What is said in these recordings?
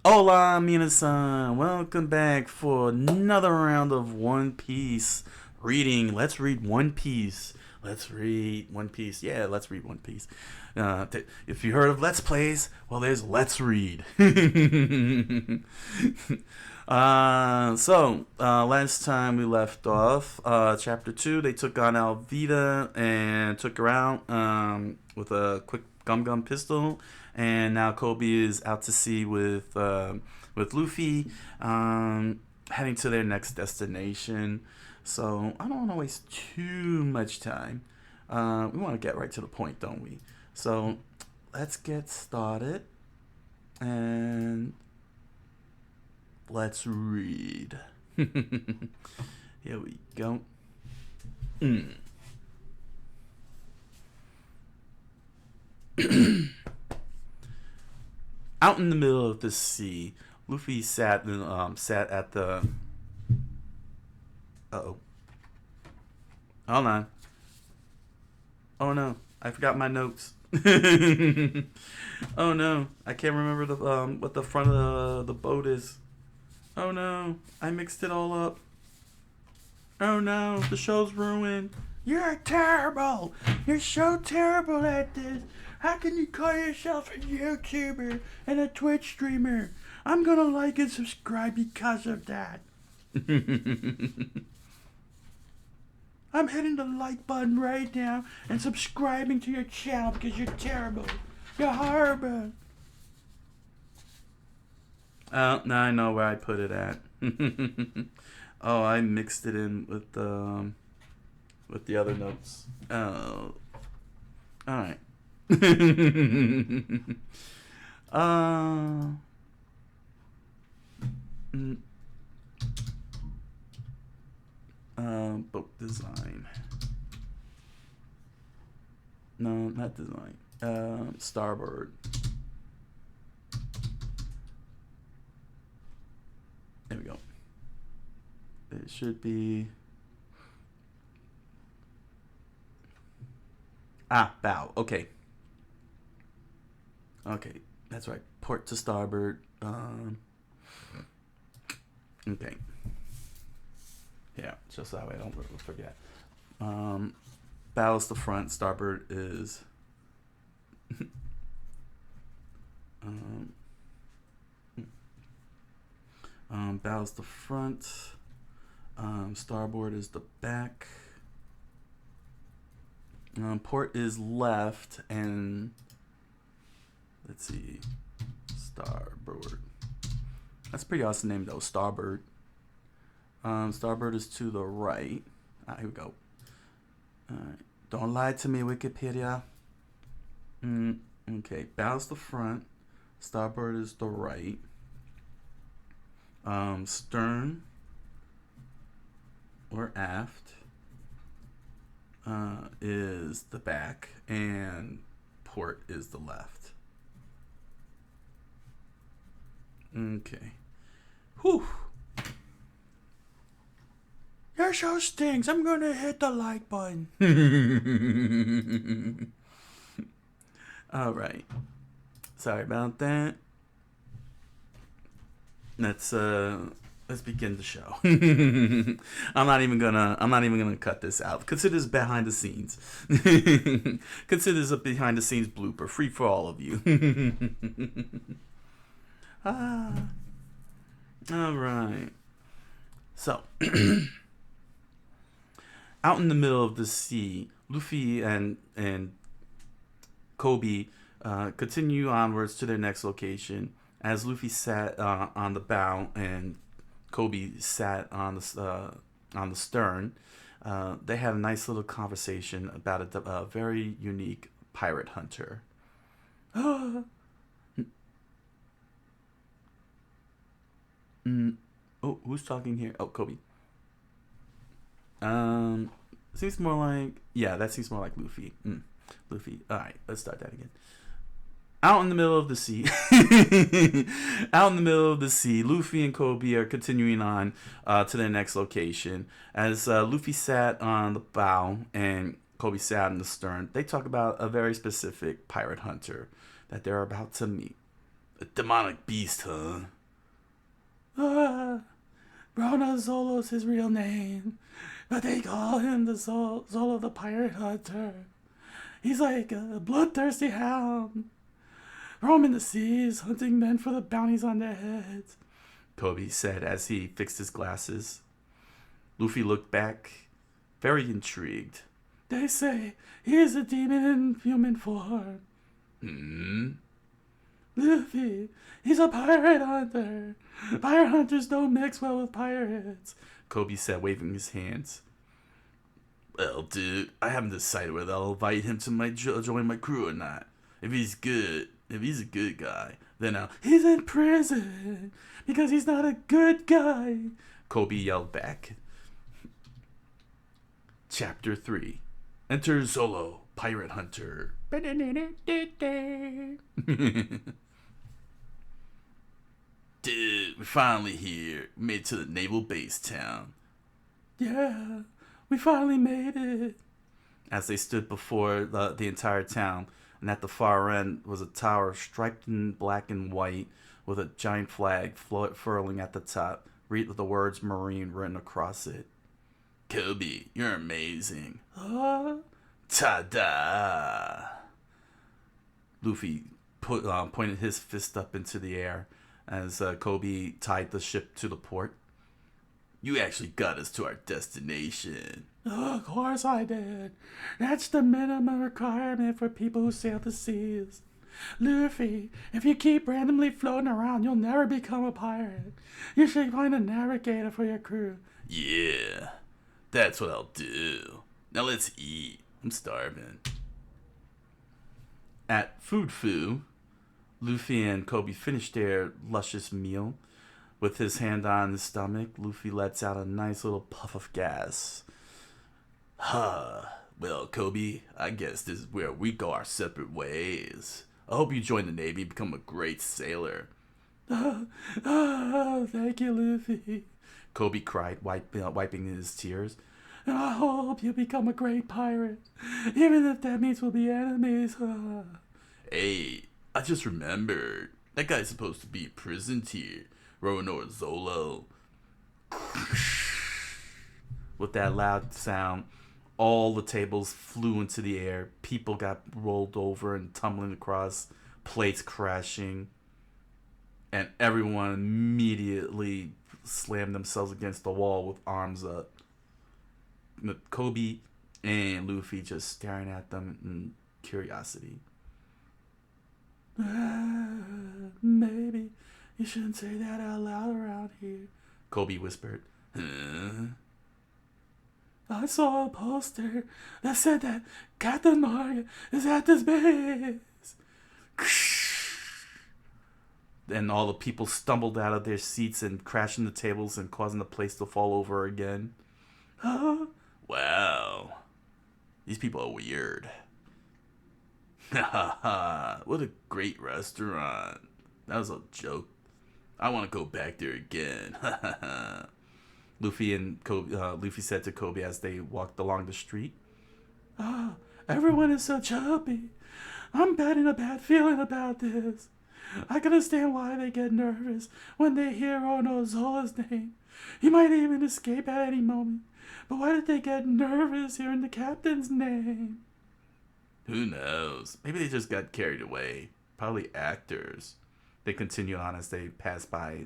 Hola, minasan. Welcome back for another round of One Piece reading. Let's read One Piece. Let's read One Piece. Yeah, let's read One Piece. If you heard of Let's Plays, well, there's Let's Read. Last time we left off, chapter 2, they took on Alvida and took her out with a quick gum pistol. And now Kobe is out to sea with Luffy, heading to their next destination. So I don't want to waste too much time. We want to get right to the point, don't we? So let's get started and let's read. Here we go. Out in the middle of the sea, Luffy sat at the. Uh-oh. Hold on. Oh no, I forgot my notes. Oh no, I can't remember the what the front of the boat is. Oh no, I mixed it all up. Oh no, the show's ruined. You're terrible. You're so terrible at this. How can you call yourself a YouTuber and a Twitch streamer? I'm gonna like and subscribe because of that. I'm hitting the like button right now and subscribing to your channel because you're terrible. You're horrible. Now I know where I put it at. Oh, I mixed it in with the other notes. Oh, all right. Boat design. No, not design. Starboard. There we go. It should be. Bow. Okay. Okay, that's right. Port to starboard. Okay. Yeah, just that way I don't forget. Bow's the front. Starboard is. Bow's the front. Starboard is the back. Port is left, and let's see, starboard. That's a pretty awesome name though, starboard. Starboard is to the right. Here we go. Alright. Don't lie to me, Wikipedia. Okay, bow's the front. Starboard is the right. Stern or aft is the back, and port is the left. Okay. Whew. Your show stinks. I'm gonna hit the like button. All right. Sorry about that. Let's begin the show. I'm not even gonna cut this out. Consider this behind the scenes. Consider this a behind the scenes blooper, free for all of you. All right. So, out in the middle of the sea, Luffy and Kobe continue onwards to their next location. As Luffy sat on the bow and Kobe sat on the stern, they had a nice little conversation about a very unique pirate hunter. Oh, who's talking here? Oh, Kobe. Seems more like, yeah, that seems more like Luffy. Luffy. All right, let's start that again. Out in the middle of the sea, Luffy and Kobe are continuing on to their next location. As Luffy sat on the bow and Kobe sat in the stern, they talk about a very specific pirate hunter that they're about to meet. A demonic beast, huh? Rona Zolo's his real name, but they call him the Zolo the Pirate Hunter. He's like a bloodthirsty hound, roaming the seas, hunting men for the bounties on their heads, Kobe said as he fixed his glasses. Luffy looked back, very intrigued. They say he is a demon in human form. Luffy, he's a pirate hunter. Pirate hunters don't mix well with pirates, Kobe said, waving his hands. Well, dude, I haven't decided whether I'll invite him to join my crew or not. If he's a good guy, then He's in prison because he's not a good guy, Kobe yelled back. Chapter 3. Enter Zolo, Pirate Hunter. Dude, we're finally here. We made it to the naval base town. Yeah, we finally made it. As they stood before the entire town, and at the far end was a tower striped in black and white with a giant flag furling at the top, with the words Marine written across it. Kobe, you're amazing. Ta-da! Luffy pointed his fist up into the air as Kobe tied the ship to the port. You actually got us to our destination. Of course I did. That's the minimum requirement for people who sail the seas. Luffy, if you keep randomly floating around, you'll never become a pirate. You should find a navigator for your crew. Yeah, that's what I'll do. Now let's eat. I'm starving. At Food, Luffy and Kobe finished their luscious meal. With his hand on his stomach, Luffy lets out a nice little puff of gas. Well, Kobe, I guess this is where we go our separate ways. I hope you join the Navy and become a great sailor. Thank you, Luffy, Kobe cried, wiping his tears. And I hope you become a great pirate, even if that means we'll be enemies. Hey, I just remembered. That guy's supposed to be imprisoned here. Roronoa Zolo. With that loud sound, all the tables flew into the air. People got rolled over and tumbling across, plates crashing. And everyone immediately slammed themselves against the wall with arms up. Kobe and Luffy just staring at them in curiosity. Maybe you shouldn't say that out loud around here, Kobe whispered. Huh? I saw a poster that said that Captain Manga is at this base. Then all the people stumbled out of their seats and crashing the tables and causing the place to fall over again. Wow. These people are weird. What a great restaurant. That was a joke. I want to go back there again. Luffy said to Kobe as they walked along the street. Everyone is so chubby. I'm getting a bad feeling about this. I can understand why they get nervous when they hear Ono Zola's name. He might even escape at any moment. But why did they get nervous hearing the captain's name? Who knows? Maybe they just got carried away. Probably actors. They continued on as they passed by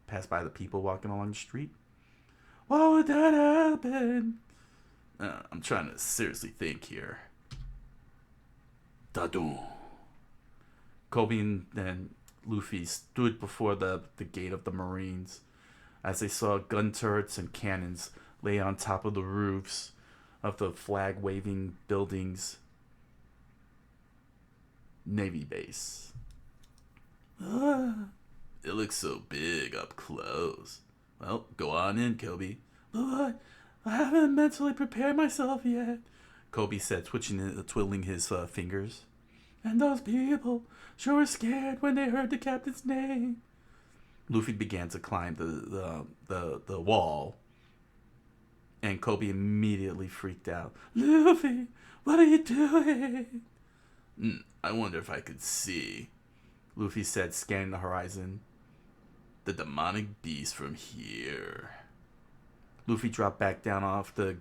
the people walking along the street. Why would that happen? I'm trying to seriously think here. Dadu. Kobe and Luffy stood before the gate of the Marines as they saw gun turrets and cannons lay on top of the roofs of the flag-waving buildings. Navy base. It looks so big up close. Well, go on in, Kobe. But I haven't mentally prepared myself yet, Kobe said, twiddling his fingers. And those people sure were scared when they heard the captain's name. Luffy began to climb the wall, and Kobe immediately freaked out. Luffy, what are you doing? I wonder if I could see. Luffy said, scanning the horizon. The demonic beast from here. Luffy dropped back down off the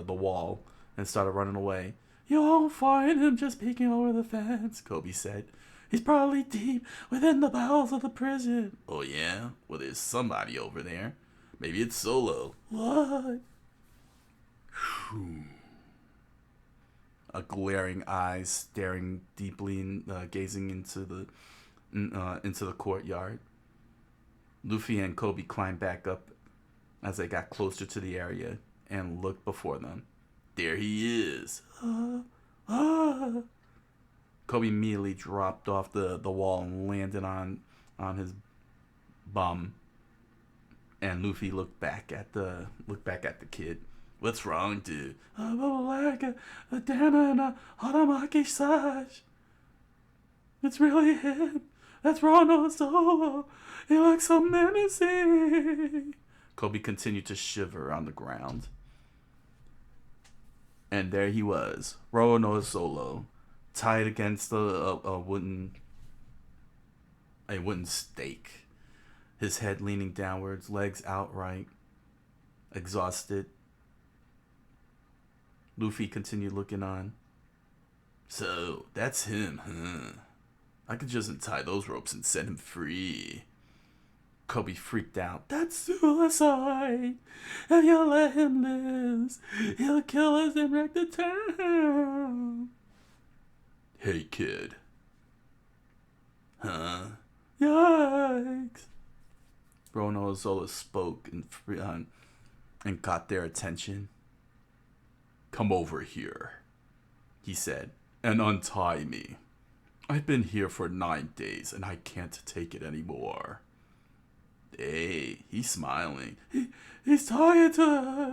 wall and started running away. You won't find him just peeking over the fence, Kobe said. He's probably deep within the bowels of the prison. Oh yeah? Well, there's somebody over there. Maybe it's Solo. What? A glaring eyes staring deeply and gazing into the courtyard. Luffy and Kobe climbed back up as they got closer to the area and looked before them. There he is. Kobe immediately dropped off the wall and landed on his bum. And Luffy looked back at the kid. What's wrong, dude? I'm like a Dana and a Haramaki Sage. It's really him. That's Ronald Solo. He looks so menacing. Kobe continued to shiver on the ground. And there he was, Roronoa Solo, tied against a wooden stake, his head leaning downwards, legs outright, exhausted. Luffy continued looking on. So, that's him, huh? I could just untie those ropes and set him free. Kobe freaked out. That's suicide. If you let him loose, he'll kill us and wreck the town. Hey, kid. Huh? Yikes. Roronoa Solo spoke and got their attention. Come over here, he said, and untie me. I've been here for 9 days and I can't take it anymore. Hey, he's smiling. He's talking to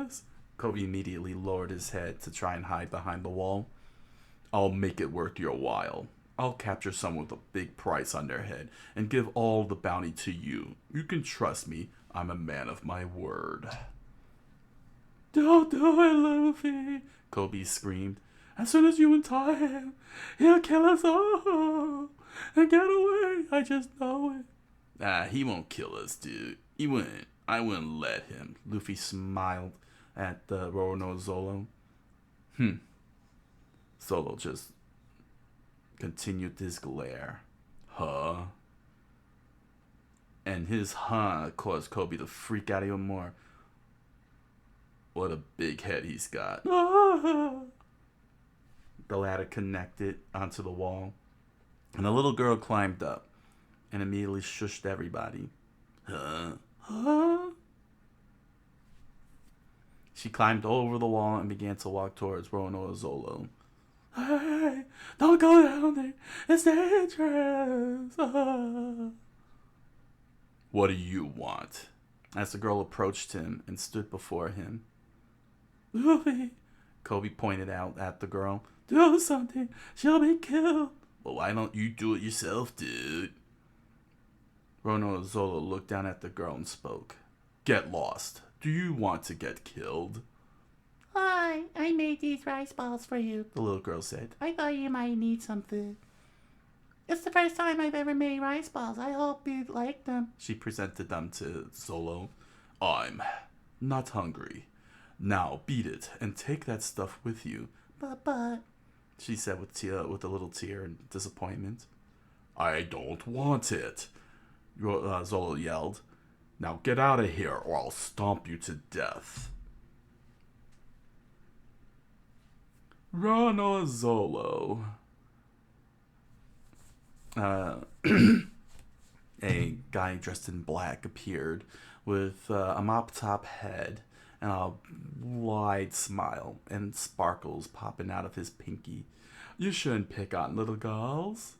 us. Kobe immediately lowered his head to try and hide behind the wall. I'll make it worth your while. I'll capture someone with a big price on their head and give all the bounty to you. You can trust me. I'm a man of my word. Don't do it, Luffy, Kobe screamed. As soon as you untie him, he'll kill us all and get away. I just know it. He won't kill us, dude. He wouldn't. I wouldn't let him. Luffy smiled at Roronoa Solo. Solo just continued his glare. Huh? And his huh caused Kobe to freak out even more. What a big head he's got. The ladder connected onto the wall, and a little girl climbed up and immediately shushed everybody. Huh? She climbed over the wall and began to walk towards Roronoa Solo. Hey, don't go down there. It's dangerous. What do you want? As the girl approached him and stood before him. Luffy, Kobe pointed out at the girl. Do something. She'll be killed. Well, why don't you do it yourself, dude? Roronoa Solo looked down at the girl and spoke. Get lost. Do you want to get killed? Hi, I made these rice balls for you, The little girl said. I thought you might need some food. It's the first time I've ever made rice balls. I hope you like them. She presented them to Solo. I'm not hungry. Now beat it and take that stuff with you. But, She said with a little tear and disappointment. I don't want it, Solo yelled. Now get out of here or I'll stomp you to death. Roronoa Solo. A guy dressed in black appeared with a mop-top head and a wide smile and sparkles popping out of his pinky. You shouldn't pick on little girls.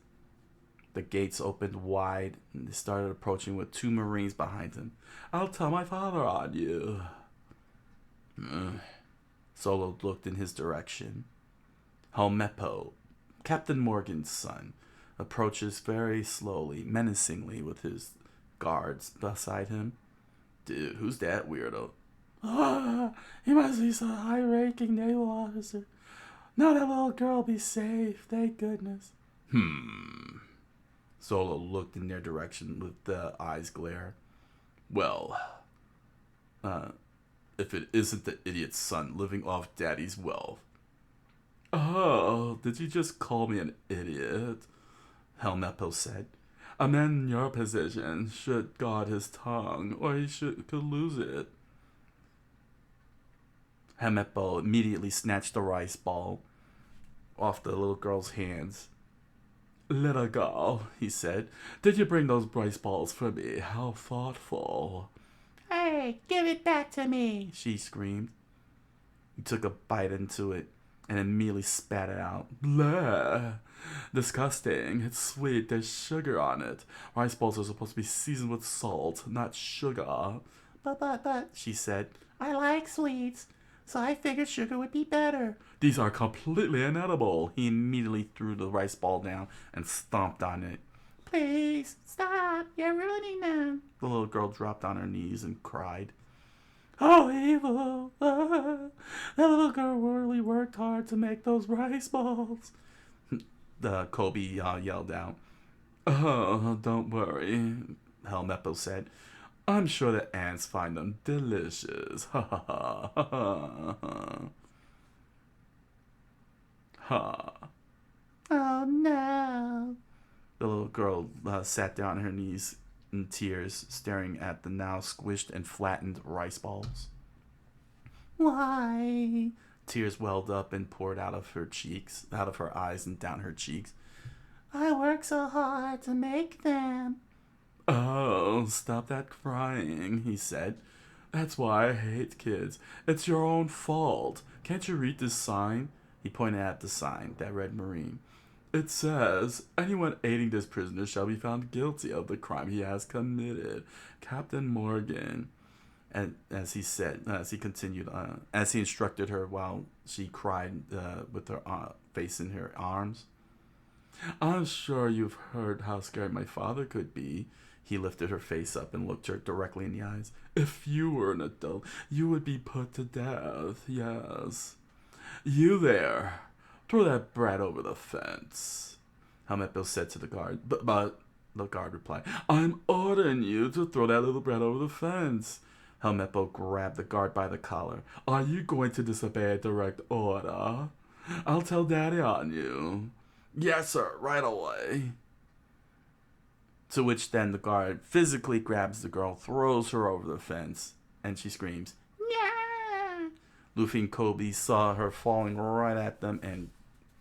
The gates opened wide and they started approaching with 2 Marines behind him. I'll tell my father on you. Solo looked in his direction. Helmeppo, Captain Morgan's son, approaches very slowly, menacingly with his guards beside him. Dude, who's that weirdo? He must be some high-ranking naval officer. Now that little girl be safe, thank goodness. Zolo looked in their direction with the eyes glare. Well, if it isn't the idiot's son living off daddy's wealth. Oh, did you just call me an idiot? Helmeppo said. A man in your position should guard his tongue, or he could lose it. Helmeppo immediately snatched the rice ball off the little girl's hands. Little girl, he said, did you bring those rice balls for me? How thoughtful. Hey, give it back to me, she screamed. He took a bite into it and immediately spat it out. Bleh! Disgusting. It's sweet. There's sugar on it. Rice balls are supposed to be seasoned with salt, not sugar. But, she said, I like sweets, so I figured sugar would be better. These are completely inedible. He immediately threw the rice ball down and stomped on it. Please, stop. You're ruining them. The little girl dropped on her knees and cried. Oh, evil. That little girl really worked hard to make those rice balls. The Kobe yelled out. Oh, don't worry, Helmeppo said. I'm sure the ants find them delicious. Ha ha ha ha ha. Ha. Oh, no. The little girl sat down on her knees in tears, staring at the now squished and flattened rice balls. Why? Tears welled up and poured out of her eyes and down her cheeks. I worked so hard to make them. Oh, stop that crying, he said. That's why I hate kids. It's your own fault. Can't you read this sign? He pointed at the sign that read Marine. It says, anyone aiding this prisoner shall be found guilty of the crime he has committed. Captain Morgan. And as he continued, as he instructed her while she cried with her face in her arms. I'm sure you've heard how scary my father could be. He lifted her face up and looked her directly in the eyes. If you were an adult, you would be put to death, yes. You there. Throw that brat over the fence. Helmeppo said to the guard. But the guard replied, I'm ordering you to throw that little brat over the fence. Helmeppo grabbed the guard by the collar. Are you going to disobey a direct order? I'll tell Daddy on you. Yes, sir, right away. To which then the guard physically grabs the girl, throws her over the fence, and she screams, yeah! Luffy and Kobe saw her falling right at them, and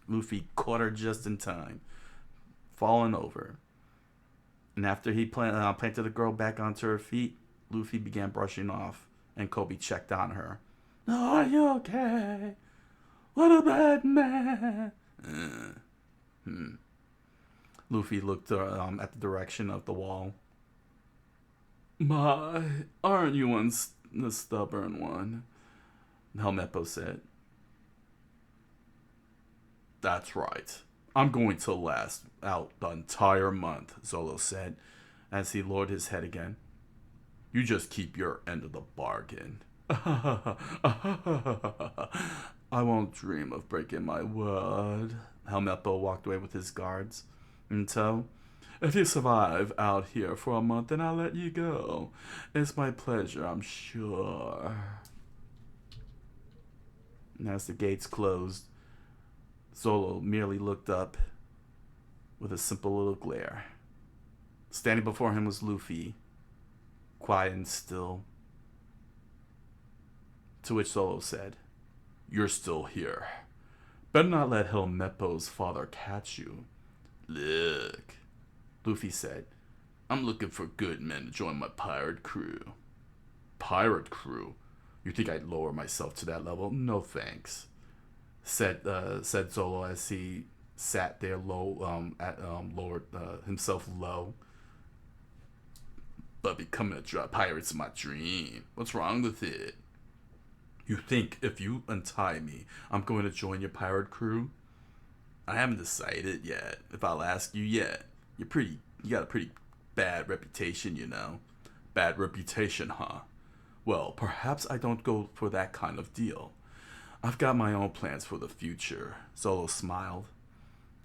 Luffy caught her just in time, falling over. And after he planted the girl back onto her feet, Luffy began brushing off, and Kobe checked on her. Are you okay? What a bad man. Luffy looked at the direction of the wall. My, aren't you the stubborn one? Helmeppo said. That's right. I'm going to last out the entire month, Zolo said, as he lowered his head again. You just keep your end of the bargain. I won't dream of breaking my word. Helmeppo walked away with his guards. In tow. If you survive out here for a month, then I'll let you go. It's my pleasure, I'm sure. And as the gates closed, Zolo merely looked up with a simple little glare. Standing before him was Luffy, quiet and still. To which Zolo said, You're still here. Better not let Helmeppo's father catch you. Look, Luffy said, I'm looking for good men to join my pirate crew. Pirate crew? You think I'd lower myself to that level? No thanks. Said Zolo as he sat there lowered himself low. But becoming a pirate's my dream. What's wrong with it? You think if you untie me, I'm going to join your pirate crew? I haven't decided yet. If I'll ask you yet. You got a pretty bad reputation, you know. Bad reputation, huh? Well, perhaps I don't go for that kind of deal. I've got my own plans for the future. Zolo smiled.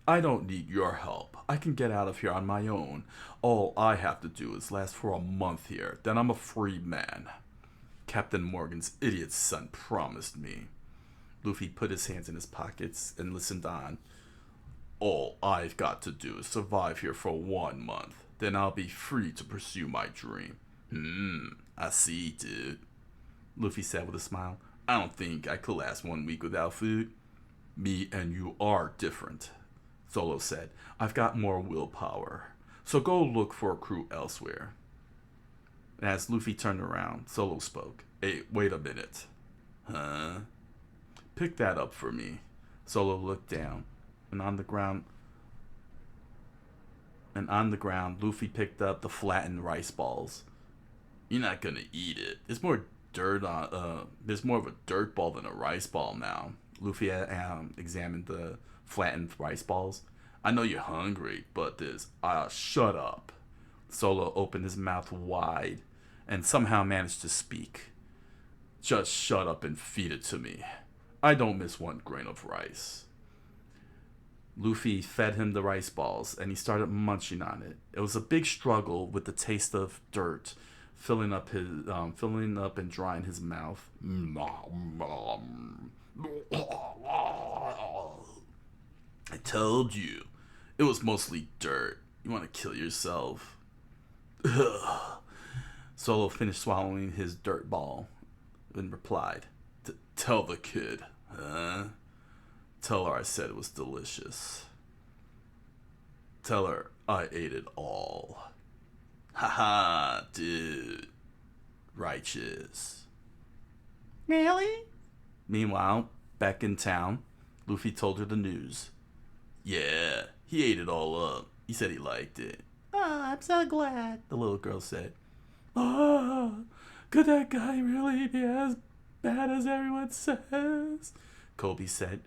I don't need your help. I can get out of here on my own. All I have to do is last for a month here. Then I'm a free man. Captain Morgan's idiot son promised me. Luffy put his hands in his pockets and listened on. All I've got to do is survive here for 1 month. Then I'll be free to pursue my dream. I see, dude. Luffy said with a smile. I don't think I could last 1 week without food. Me and you are different, Solo said. I've got more willpower. So go look for a crew elsewhere. As Luffy turned around, Solo spoke. Hey, wait a minute. Huh? Pick that up for me. Solo looked down, and on the ground, Luffy picked up the flattened rice balls. You're not gonna eat it. There's more of a dirt ball than a rice ball now. Luffy examined the flattened rice balls. I know you're hungry, but shut up. Solo opened his mouth wide and somehow managed to speak. Just shut up and feed it to me. I don't miss 1 grain of rice. Luffy fed him the rice balls and he started munching on it. It was a big struggle with the taste of dirt filling up and drying his mouth. I told you, it was mostly dirt. You want to kill yourself? Solo finished swallowing his dirt ball and replied, Tell the kid, huh? Tell her I said it was delicious. Tell her I ate it all. Haha, dude. Righteous. Really? Meanwhile, back in town, Luffy told her the news. Yeah, he ate it all up. He said he liked it. Oh, I'm so glad, the little girl said. Oh, could that guy really be as bad as everyone says? Kobe said.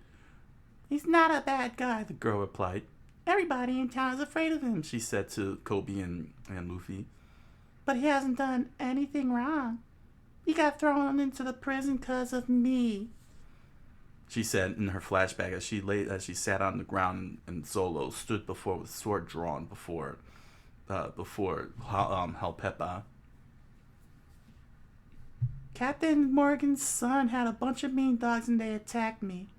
He's not a bad guy, the girl replied. Everybody in town is afraid of him, she said to Kobe and Luffy. But he hasn't done anything wrong. He got thrown into the prison because of me, she said in her flashback as she sat on the ground and Solo stood before with sword drawn before Halpepa. Captain Morgan's son had a bunch of mean dogs and they attacked me.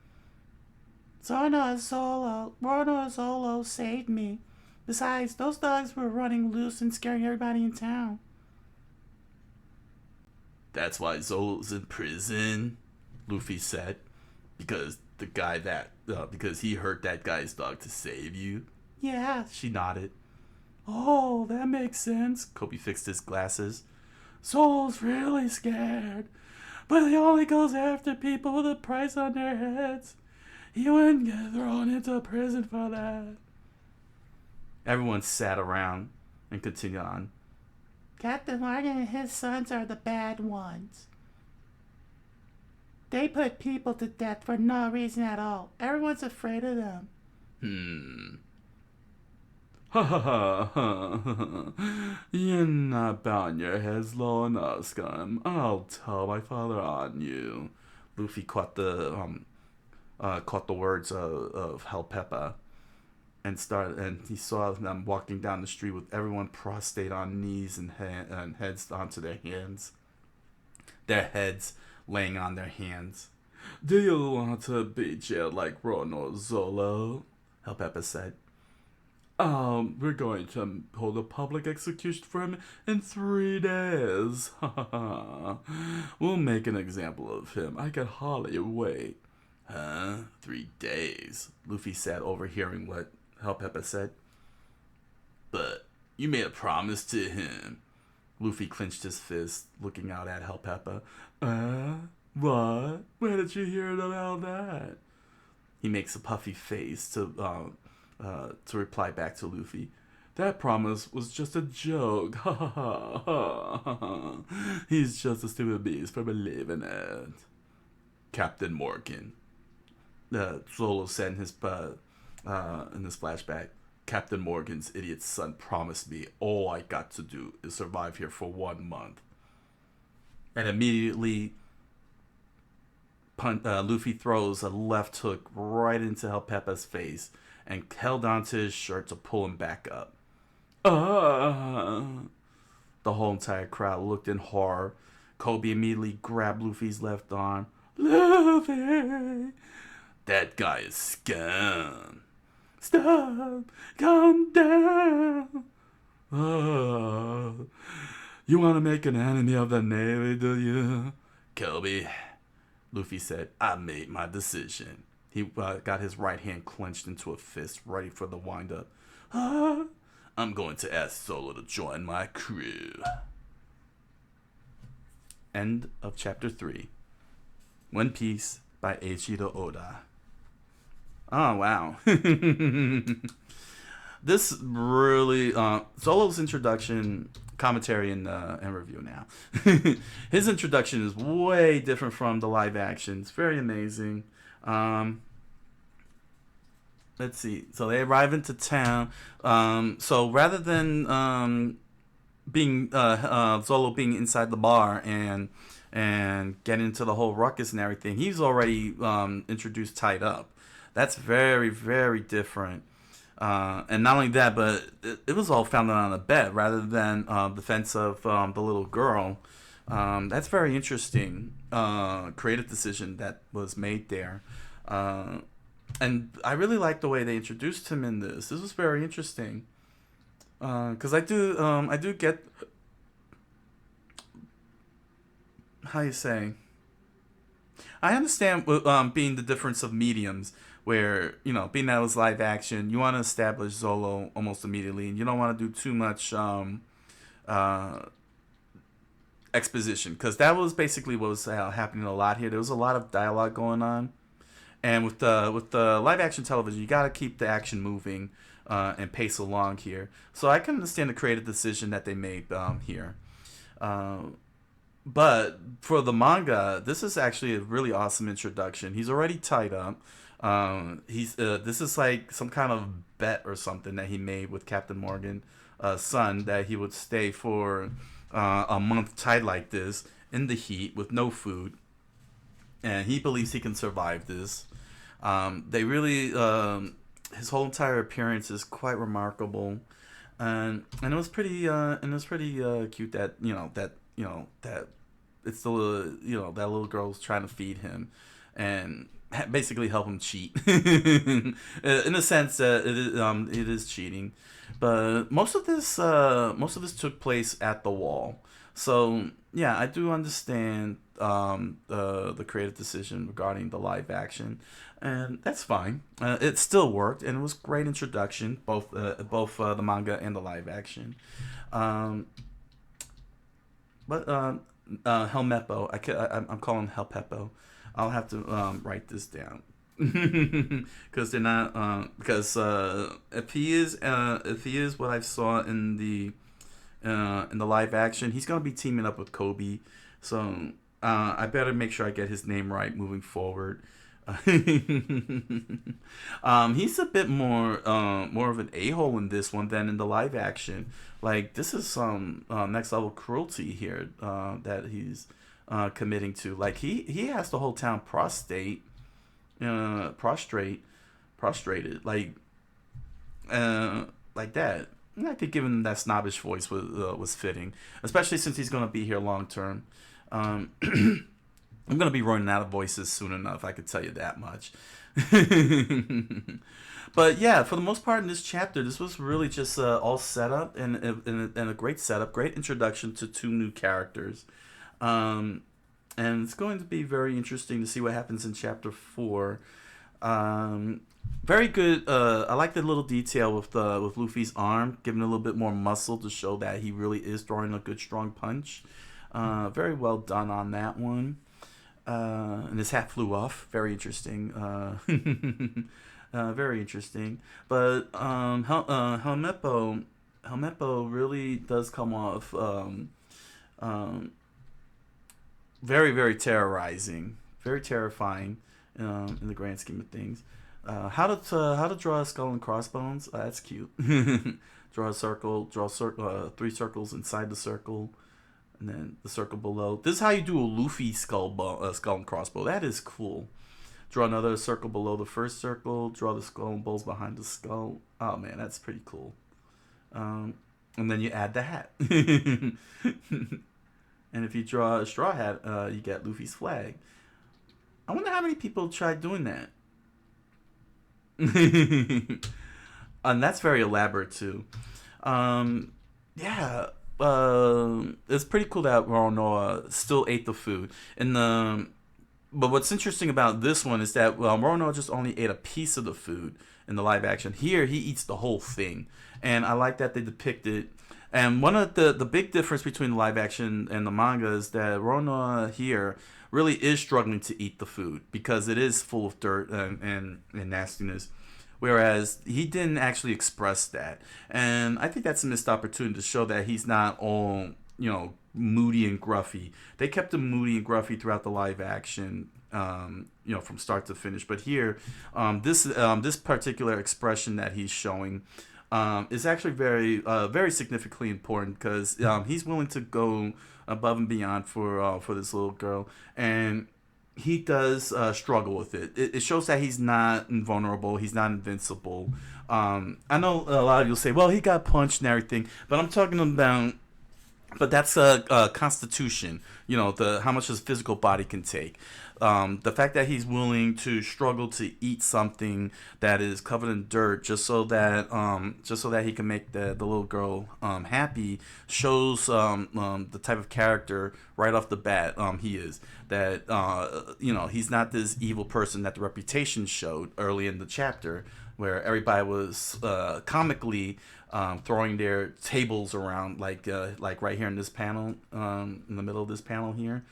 Zoro Solo saved me. Besides, those dogs were running loose and scaring everybody in town. That's why Zolo's in prison, Luffy said. Because he hurt that guy's dog to save you? Yeah. She nodded. Oh, that makes sense. Kobe fixed his glasses. Solo's really scared. But he only goes after people with a price on their heads. He wouldn't get thrown into prison for that. Everyone sat around and continued on. Captain Morgan and his sons are the bad ones. They put people to death for no reason at all. Everyone's afraid of them. Ha ha ha ha. You're not bowing your heads low enough, scum. I'll tell my father on you. Luffy caught the words of Halpepa and he saw them walking down the street with everyone prostrate on knees and heads onto their hands. Their heads laying on their hands. Do you want to be jailed like Rono Zolo? Halpepa said. We're going to hold a public execution for him in 3 days. We'll make an example of him. I can hardly wait. Huh? 3 days, Luffy said, overhearing what Halpepa said. But you made a promise to him. Luffy clenched his fist, looking out at Halpepa. What? Where did you hear about that? He makes a puffy face to reply back to Luffy. That promise was just a joke. Ha ha ha ha. He's just a stupid beast for believing it. Captain Morgan. Zolo said in his flashback. Captain Morgan's idiot son promised me all I got to do is survive here for 1 month. And immediately, Luffy throws a left hook right into Halpepa's face and held onto his shirt to pull him back up. The whole entire crowd looked in horror. Kobe immediately grabbed Luffy's left arm. Luffy! That guy is scum. Stop! Calm down! You want to make an enemy of the Navy, do you? Kobe, Luffy said, I made my decision. He got his right hand clenched into a fist, ready for the wind-up. I'm going to ask Zolo to join my crew. End of Chapter 3. One Piece by Eiichiro Oda. Oh, wow. This really... Zolo's introduction, commentary, and review now. His introduction is way different from the live action. It's very amazing. Let's see. So they arrive into town. So rather than being Zolo being inside the bar and getting into the whole ruckus and everything, he's already introduced tied up. That's very, very different. And not only that, but it was all founded on a bet rather than defense of the little girl. That's very interesting. Creative decision that was made there. And I really like the way they introduced him in this. This was very interesting. Because I do get, how you say, I understand being the difference of mediums, where, you know, being that it was live action, you want to establish Zolo almost immediately, and you don't want to do too much exposition, because that was basically what was happening a lot here. There was a lot of dialogue going on, and with the live action television, you got to keep the action moving and pace along here. So I can understand the creative decision that they made here. But for the manga, this is actually a really awesome introduction. He's already tied up. This is like some kind of bet or something that he made with Captain Morgan's son, that he would stay for a month tied like this in the heat with no food, and he believes he can survive this. They really his whole entire appearance is quite remarkable, and it was pretty cute that that it's the that little girl's trying to feed him and basically help him cheat in a sense that it is cheating, but most of this took place at the wall. So yeah, I do understand the creative decision regarding the live action, and that's fine. It still worked, and it was great introduction, both the manga and the live action. But Helmeppo, I'm calling him Helpeppo. I'll have to write this down because they're not because if he is what I saw in the live action, he's gonna be teaming up with Kobe, so I better make sure I get his name right moving forward. He's a bit more of an a-hole in this one than in the live action. Like, this is some next level cruelty here that he's committing to. Like, he has the whole town prostrated, like that. And I think giving that snobbish voice was fitting, especially since he's gonna be here long term. I'm gonna be running out of voices soon enough, I could tell you that much. But yeah, for the most part in this chapter, this was really just all set up and a great setup, great introduction to two new characters. And it's going to be very interesting to see what happens in chapter 4. Very good. I like the little detail with Luffy's arm, giving a little bit more muscle to show that he really is throwing a good strong punch. Very well done on that one. And his hat flew off. Very interesting. Very interesting. But Helmeppo really does come off very, very terrorizing, very terrifying in the grand scheme of things. How to draw a skull and crossbones? That's cute. Draw a circle. Draw 3 circles inside the circle, and then the circle below. This is how you do a Luffy skull and crossbow. That is cool. Draw another circle below the first circle. Draw the skull and bowls behind the skull. Oh man, that's pretty cool. And then you add the hat. And if you draw a straw hat, you get Luffy's flag. I wonder how many people tried doing that. And that's very elaborate too. Yeah, it's pretty cool that Roronoa still ate the food. But what's interesting about this one is that Roronoa just only ate a piece of the food in the live action. Here, he eats the whole thing, and I like that they depict it. And one of the big difference between the live action and the manga is that Roronoa here really is struggling to eat the food because it is full of dirt and nastiness. Whereas he didn't actually express that. And I think that's a missed opportunity to show that he's not all, moody and gruffy. They kept him moody and gruffy throughout the live action, from start to finish. But here, this particular expression that he's showing is actually very significantly important because he's willing to go above and beyond for this little girl. And he does struggle with it. It shows that he's not invulnerable. He's not invincible. I know a lot of you say, well, he got punched and everything, but I'm talking about, but that's a constitution, how much his physical body can take. The fact that he's willing to struggle to eat something that is covered in dirt just so that he can make the little girl happy shows the type of character right off the bat he is. That he's not this evil person that the reputation showed early in the chapter, where everybody was comically throwing their tables around, like right here in this panel, in the middle of this panel here.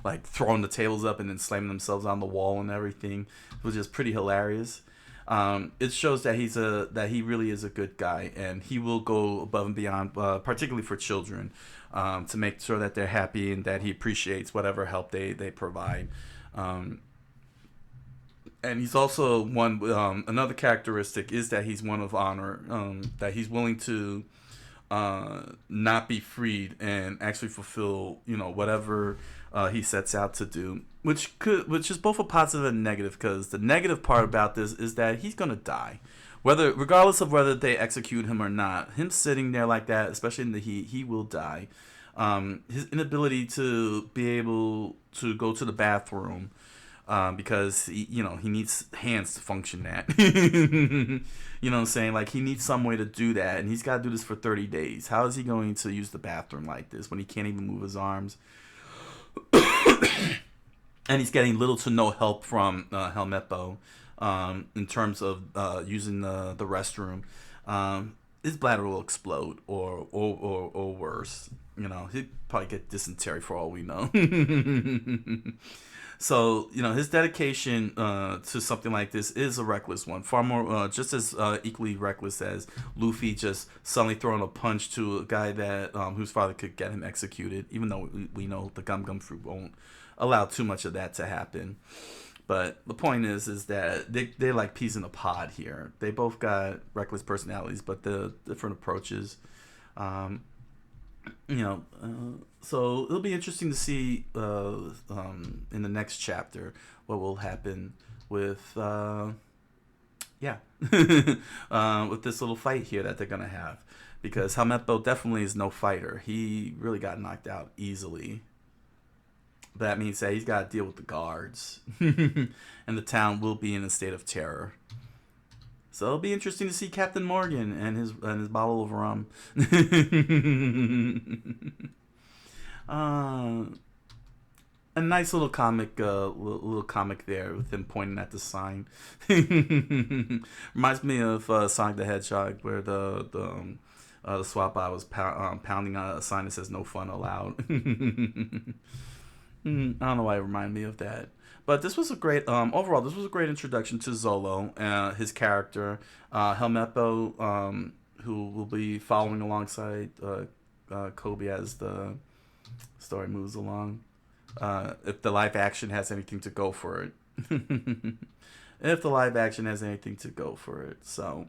Like throwing the tables up and then slamming themselves on the wall and everything, which is pretty hilarious. It shows that he really is a good guy, and he will go above and beyond, particularly for children, to make sure that they're happy and that he appreciates whatever help they provide. And he's also another characteristic is that he's one of honor, that he's willing to not be freed and actually fulfill whatever he sets out to do, which is both a positive and negative, because the negative part about this is that he's gonna die, regardless of whether they execute him or not. Him sitting there like that, especially in the heat, he will die. His inability to be able to go to the bathroom, because he needs hands to function that. You know what I'm saying? Like, he needs some way to do that, and he's got to do this for 30 days. How is he going to use the bathroom like this when he can't even move his arms? And he's getting little to no help from Helmeppo in terms of using the restroom. His bladder will explode or worse. He'd probably get dysentery for all we know. So, his dedication to something like this is a reckless one. Far more, just as equally reckless as Luffy just suddenly throwing a punch to a guy that whose father could get him executed, even though we know the Gum Gum Fruit won't allow too much of that to happen. But the point is they're like peas in a pod here. They both got reckless personalities, but the different approaches. So it'll be interesting to see in the next chapter what will happen with with this little fight here that they're gonna have, because Helmeppo definitely is no fighter. He really got knocked out easily. But that means that he's got to deal with the guards, and the town will be in a state of terror. So it'll be interesting to see Captain Morgan and his bottle of rum. A nice little comic, little comic there with him pointing at the sign. Reminds me of Sonic the Hedgehog, where the swap eye was pounding on a sign that says "No fun allowed." I don't know why it reminded me of that. But this was a great, overall, this was a great introduction to Zolo, his character, Helmeppo, who will be following alongside Kobe as the story moves along. If the live action has anything to go for it. So,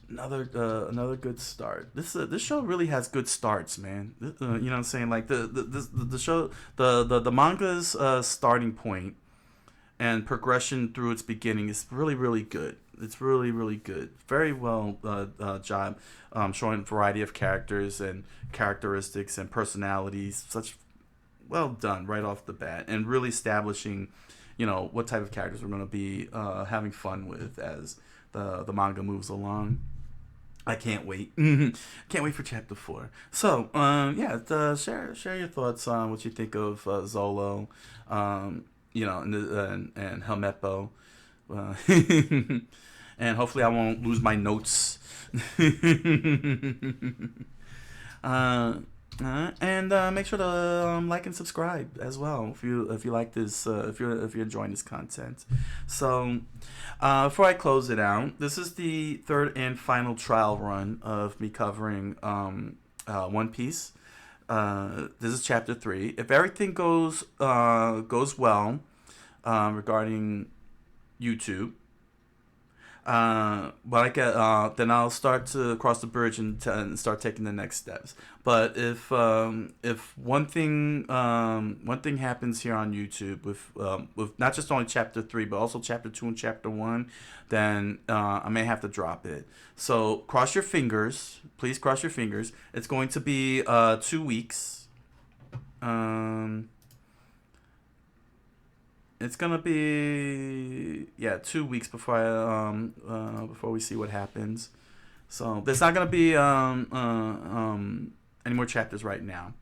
another good start. This show really has good starts, man. You know what I'm saying? Like the show, the manga's starting point and progression through its beginning is really good. It's really good. Very well job showing a variety of characters and characteristics and personalities. Such well done right off the bat, and really establishing, what type of characters we're going to be having fun with as the manga moves along. I can't wait. Can't wait for chapter 4. So, share your thoughts on what you think of Zolo, and Helmeppo. And hopefully I won't lose my notes. And make sure to like and subscribe as well if you like this, if you're enjoying this content. So before I close it out, this is the third and final trial run of me covering One Piece. This is chapter 3. If everything goes well regarding YouTube, then I'll start to cross the bridge and start taking the next steps. But if one thing happens here on YouTube with not just only chapter 3 but also chapter 2 and chapter 1, then I may have to drop it. So cross your fingers, please cross your fingers. It's going to be 2 weeks. It's gonna be 2 weeks before we see what happens. So there's not gonna be any more chapters right now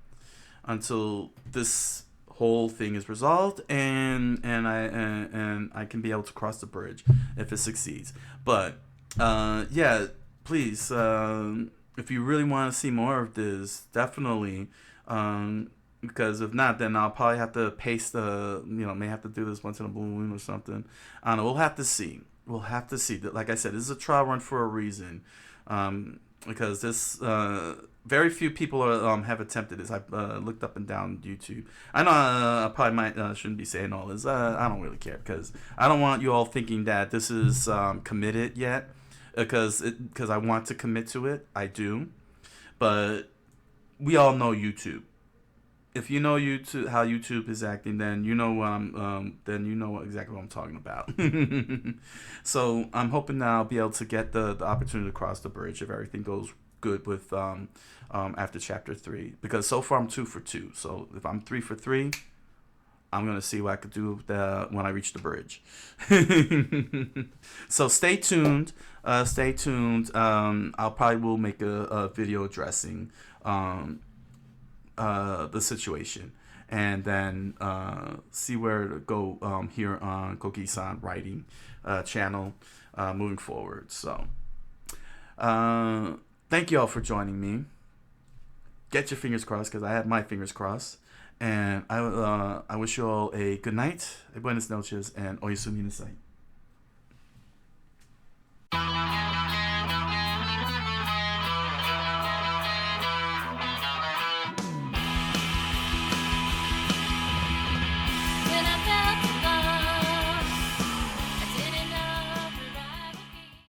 until this whole thing is resolved and I can be able to cross the bridge if it succeeds. But please, if you really want to see more of this, definitely. Because if not, then I'll probably have to paste may have to do this once in a blue moon or something. I don't know. We'll have to see. Like I said, this is a trial run for a reason. Because this, very few people have attempted this. I've looked up and down YouTube. I know I probably shouldn't be saying all this. I don't really care because I don't want you all thinking that this is committed yet. Because I want to commit to it. I do. But we all know YouTube. If you know YouTube, how YouTube is acting, then you know exactly what I'm talking about. So I'm hoping that I'll be able to get the opportunity to cross the bridge if everything goes good with after chapter 3. Because so far I'm 2 for 2. So if I'm 3 for 3, I'm gonna see what I could do when I reach the bridge. So stay tuned. I'll probably will make a video addressing the situation, and then see where to go here on Coqui-san writing channel moving forward. So thank you all for joining me. Get your fingers crossed because I have my fingers crossed, and I wish you all a good night, buenas noches, and oyasumi nasai.